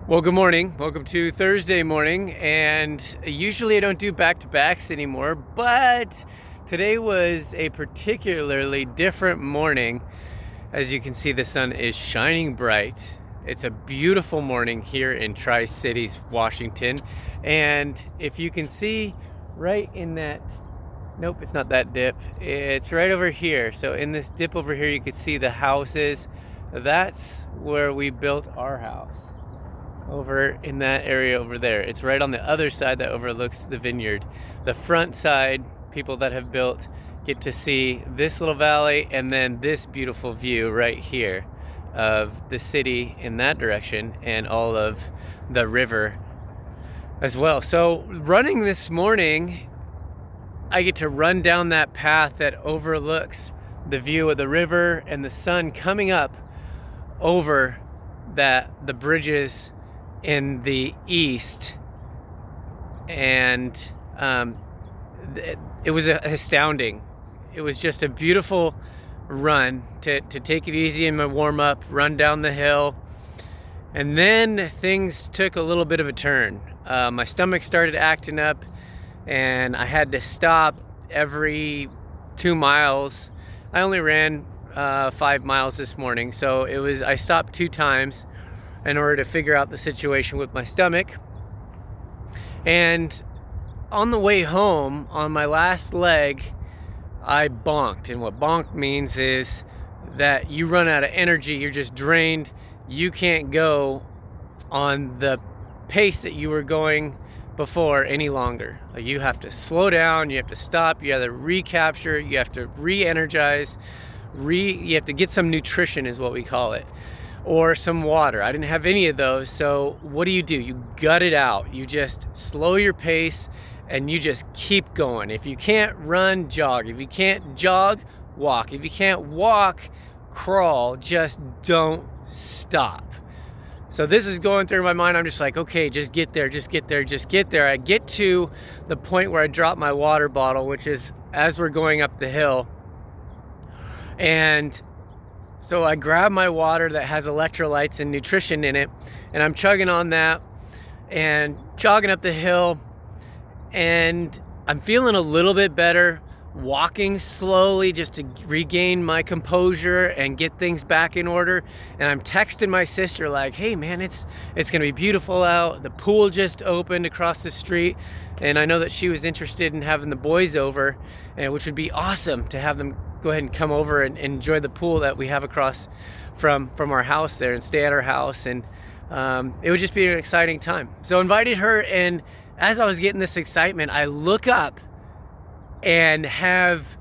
Well, good morning. Welcome to Thursday morning. And usually I don't do back-to-backs anymore, but today was a particularly different morning. As you can see, the sun is shining bright. It's a beautiful morning here in Tri-Cities, Washington. And if you can see right in that, nope, it's not that dip. It's right over here. So in this dip over here, you can see the houses. That's where we built our house. Over in that area over there. It's right on the other side that overlooks the vineyard. The front side, people that have built get to see this little valley and then this beautiful view right here of the city in that direction and all of the river as well. So running this morning, I get to run down that path that overlooks the view of the river and the sun coming up over the bridges in the east, and it was astounding. It was just a beautiful run to take it easy in my warm-up, run down the hill, and then things took a little bit of a turn. My stomach started acting up, and I had to stop every 2 miles. I only ran 5 miles this morning, so I stopped 2 times in order to figure out the situation with my stomach. And on the way home, on my last leg, I bonked. And what bonk means is that you run out of energy, you're just drained, you can't go on the pace that you were going before any longer. You have to slow down, you have to stop, you have to recapture, you have to re-energize, you have to get some nutrition is what we call it, or some water. I didn't have any of those, so what do? You gut it out. You just slow your pace and you just keep going. If you can't run, jog. If you can't jog, walk. If you can't walk, crawl. Just don't stop. So this is going through my mind. I'm just like, okay, just get there, just get there, just get there. I get to the point where I drop my water bottle, which is as we're going up the hill. And so I grab my water that has electrolytes and nutrition in it, and I'm chugging on that and jogging up the hill, and I'm feeling a little bit better, walking slowly just to regain my composure and get things back in order. And I'm texting my sister like, hey man, it's gonna be beautiful out. The pool just opened across the street, and I know that she was interested in having the boys over, which would be awesome to have them go ahead and come over and enjoy the pool that we have across from our house there and stay at our house. And it would just be an exciting time. So I invited her, and as I was getting this excitement, I look up and have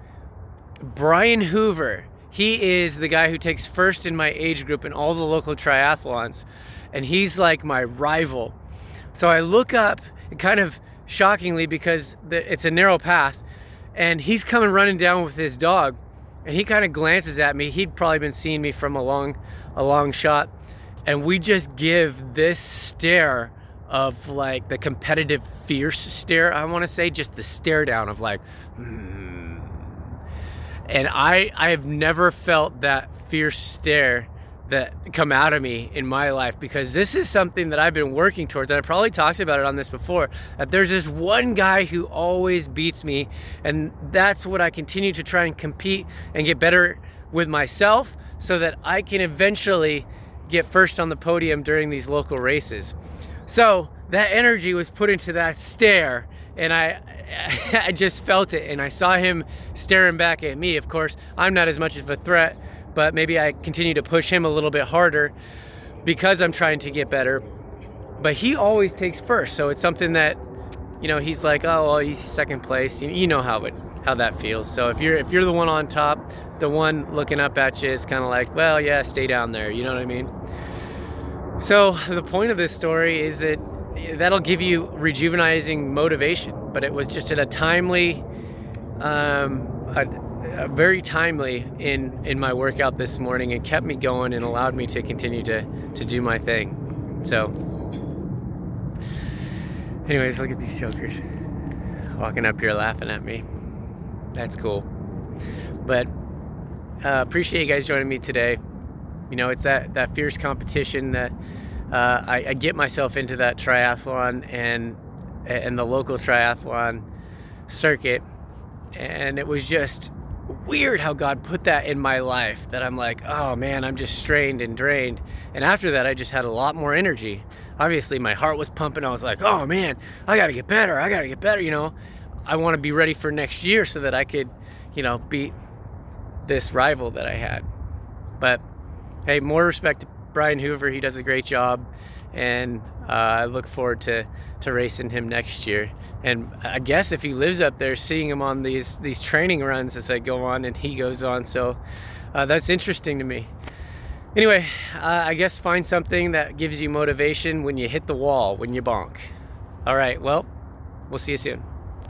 Brian Hoover. He is the guy who takes first in my age group in all the local triathlons, and he's like my rival. So I look up, kind of shockingly, because it's a narrow path, and he's coming running down with his dog, and he kind of glances at me. He'd probably been seeing me from a long shot, and we just give this stare of like the competitive fierce stare, I want to say, just the stare down of like, and I have never felt that fierce stare that come out of me in my life, because this is something that I've been working towards, and I probably talked about it on this before, that there's this one guy who always beats me, and that's what I continue to try and compete and get better with myself, so that I can eventually get first on the podium during these local races. So that energy was put into that stare, and I just felt it, and I saw him staring back at me. Of course, I'm not as much of a threat, but maybe I continue to push him a little bit harder because I'm trying to get better. But he always takes first, so it's something that, he's like, oh well, he's second place. You know how that feels. So if you're the one on top, the one looking up at you is kind of like, well, yeah, stay down there. You know what I mean? So the point of this story is that that'll give you rejuvenating motivation, but it was just at a timely, very timely in my workout this morning, and kept me going and allowed me to continue to do my thing. So anyways, look at these jokers walking up here laughing at me. That's cool. But appreciate you guys joining me today. It's that fierce competition that I get myself into that triathlon and the local triathlon circuit, and it was just weird how God put that in my life, that I'm like, oh man, I'm just strained and drained. And after that, I just had a lot more energy. Obviously my heart was pumping. I was like, oh man, I gotta get better, you know. I want to be ready for next year so that I could, you know, beat this rival that I had. But hey, more respect to Brian Hoover. He does a great job, and I look forward to racing him next year. And I guess if he lives up there, seeing him on these training runs as I go on and he goes on. So that's interesting to me. Anyway, I guess find something that gives you motivation when you hit the wall, when you bonk. All right, well, we'll see you soon.